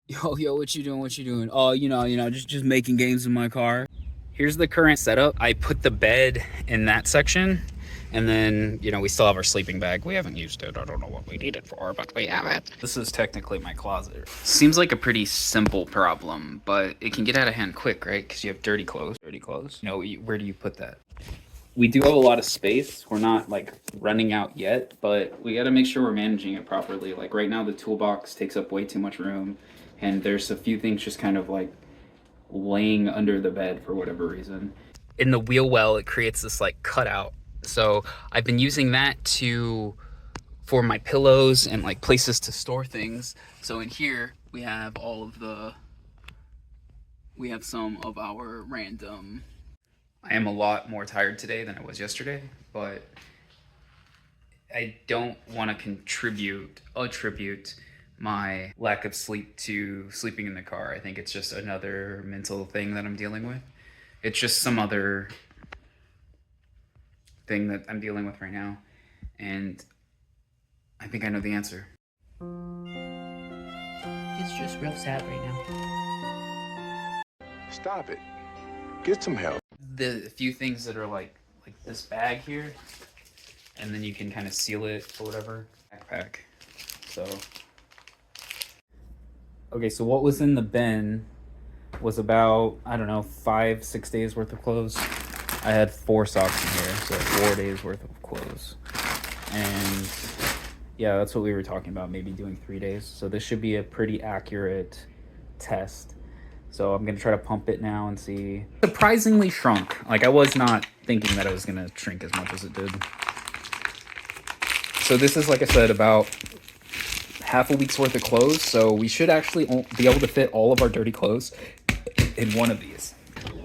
Yo, what you doing? What you doing? Oh, just making games in my car. Here's the current setup. I put the bed in that section, and then, we still have our sleeping bag. We haven't used it. I don't know what we need it for, but we have it. This is technically my closet. Seems like a pretty simple problem, but it can get out of hand quick, right? Because you have dirty clothes. Dirty clothes. Where do you put that? We do have a lot of space. We're not like running out yet, but we got to make sure we're managing it properly. Like right now, the toolbox takes up way too much room, and there's a few things just kind of like laying under the bed for whatever reason. In the wheel well, it creates this like cutout. So I've been using that for my pillows and like places to store things. So in here we have some of our random. I am a lot more tired today than I was yesterday, but I don't want to attribute my lack of sleep to sleeping in the car. I think it's just another mental thing that I'm dealing with. It's just some other thing that I'm dealing with right now, and I think I know the answer. It's just real sad right now. Stop it. Get some help. The few things that are like this bag here, and then you can kind of seal it or whatever. Backpack. Okay, so what was in the bin was about, I don't know, 5-6 days worth of clothes. I had 4 socks in here, so 4 days worth of clothes. And yeah, that's what we were talking about, maybe doing 3 days. So this should be a pretty accurate test. So I'm gonna try to pump it now and see. Surprisingly shrunk. Like I was not thinking that it was gonna shrink as much as it did. So this is, like I said, about half a week's worth of clothes. So we should actually be able to fit all of our dirty clothes in one of these.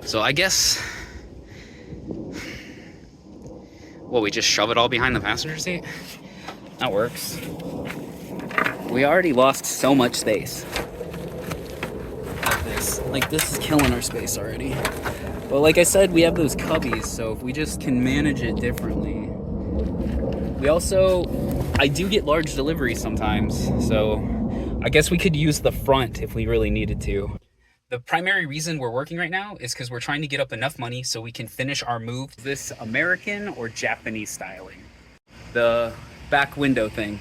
So I guess, we just shove it all behind the passenger seat? That works. We already lost so much space. This is killing our space already. But like I said, we have those Cubbies, so if we just can manage it differently. I do get large deliveries sometimes, so I guess we could use the front if we really needed to. The primary reason we're working right now is because we're trying to get up enough money so we can finish our move. This American or Japanese styling. The back window thing.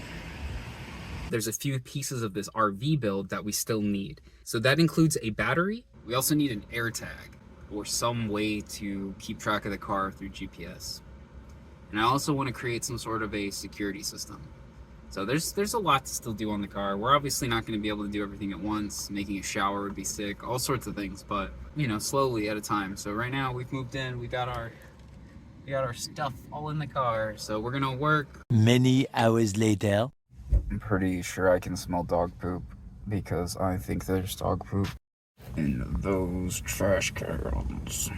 There's a few pieces of this RV build that we still need. So that includes a battery. We also need an air tag or some way to keep track of the car through GPS. And I also want to create some sort of a security system. So there's a lot to still do on the car. We're obviously not going to be able to do everything at once. Making a shower would be sick, all sorts of things, but slowly at a time. So right now we've moved in, we got our stuff all in the car. So we're going to work. Many hours later. I'm pretty sure I can smell dog poop because I think there's dog poop in those trash cans.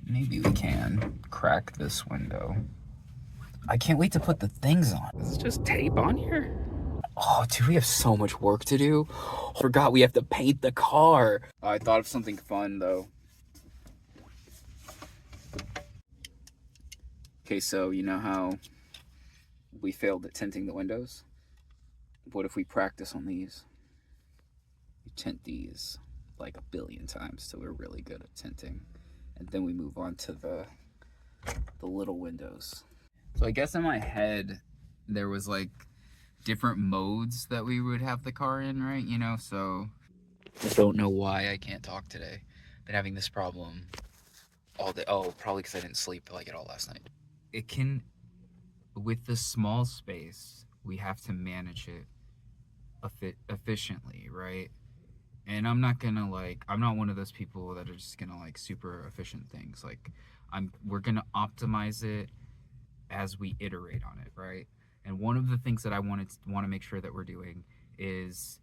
Maybe we can crack this window. I can't wait to put the things on. Is this just tape on here? Oh, dude, we have so much work to do. Forgot we have to paint the car. I thought of something fun, though. Okay, so you know how we failed at tinting the windows? What if we practice on these? We tint these like 1 billion times till we're really good at tinting. And then we move on to the little windows. So I guess in my head, there was like different modes that we would have the car in, right? So I don't know why I can't talk today. Been having this problem all day. Oh, probably because I didn't sleep like at all last night. With the small space, we have to manage it efficiently, right? And I'm not one of those people that are just gonna like super efficient things. Like we're gonna optimize it as we iterate on it, right? And one of the things that I want to make sure that we're doing is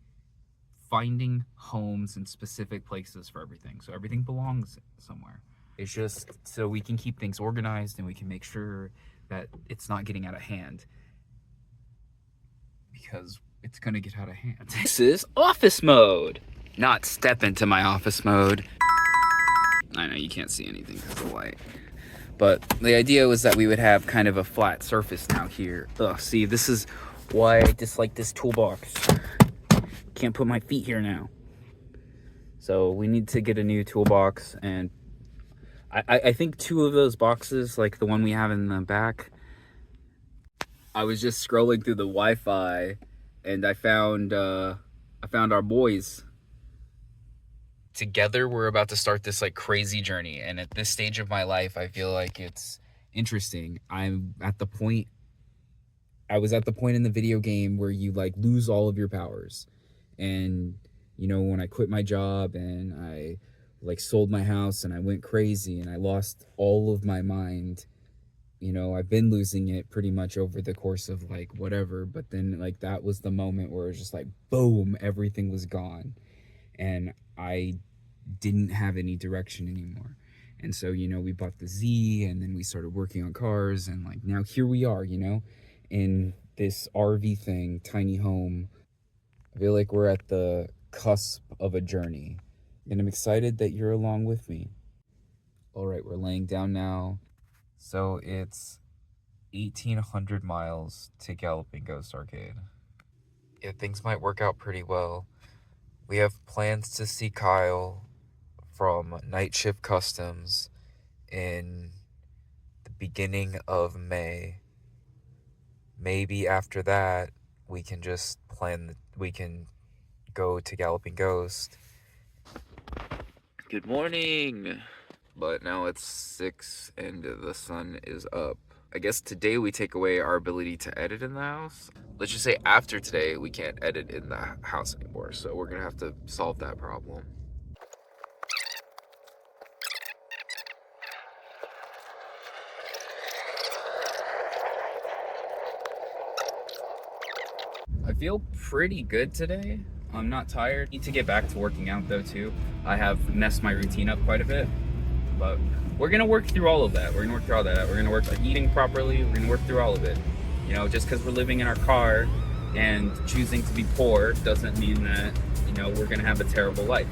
finding homes in specific places for everything. So everything belongs somewhere. It's just so we can keep things organized and we can make sure that it's not getting out of hand. Because it's gonna get out of hand. This is office mode. Not step into my office mode. I know you can't see anything because of the light. But the idea was that we would have kind of a flat surface now here. Ugh, see, this is why I dislike this toolbox. Can't put my feet here now. So we need to get a new toolbox, and I think 2 of those boxes, like the one we have in the back, I was just scrolling through the Wi-Fi and I found our boys. Together we're about to start this like crazy journey, and at this stage of my life I feel like it's interesting. I was at the point in the video game where you like lose all of your powers. And you know, when I quit my job and I like sold my house and I went crazy and I lost all of my mind, you know, I've been losing it pretty much over the course of like whatever, but then like that was the moment where it was just like boom, everything was gone and I didn't have any direction anymore. And so, you know, we bought the Z and then we started working on cars, and like now here we are, you know, in this RV thing, tiny home. I feel like we're at the cusp of a journey, and I'm excited that you're along with me. All right, we're laying down now. So it's 1,800 miles to Galloping Ghost Arcade. Yeah, things might work out pretty well. We have plans to see Kyle from Night Shift Customs in the beginning of May. Maybe after that, we can just we can go to Galloping Ghost. Good morning! But now it's 6 and the sun is up. I guess today we take away our ability to edit in the house. Let's just say after today, we can't edit in the house anymore. So we're gonna have to solve that problem. I feel pretty good today. I'm not tired. Need to get back to working out though too. I have messed my routine up quite a bit, but we're gonna work through all of that. We're gonna work on eating properly. We're gonna work through all of it. You know, just because we're living in our car and choosing to be poor doesn't mean that, you know, we're gonna have a terrible life.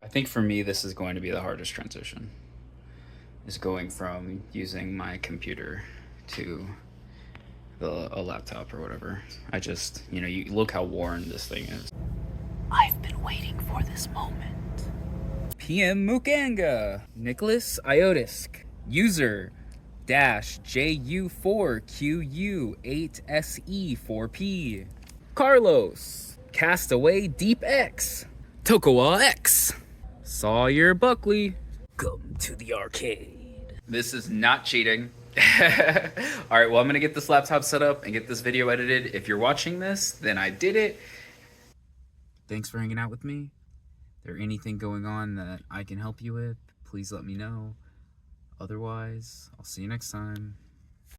I think for me, this is going to be the hardest transition. Is going from using my computer to a laptop or whatever. I just, you know, you look how worn this thing is. I've been waiting for this moment. PM Mukanga, Nicholas Iotisk, user dash JU4QU8SE4P, Carlos, Castaway Deep X, Tokawa X, Sawyer Buckley. Welcome to the arcade. This is not cheating. All right, well, I'm gonna get this laptop set up and get this video edited. If you're watching this, then I did it. Thanks for hanging out with me. If there anything going on that I can help you with, please let me know. Otherwise, I'll see you next time.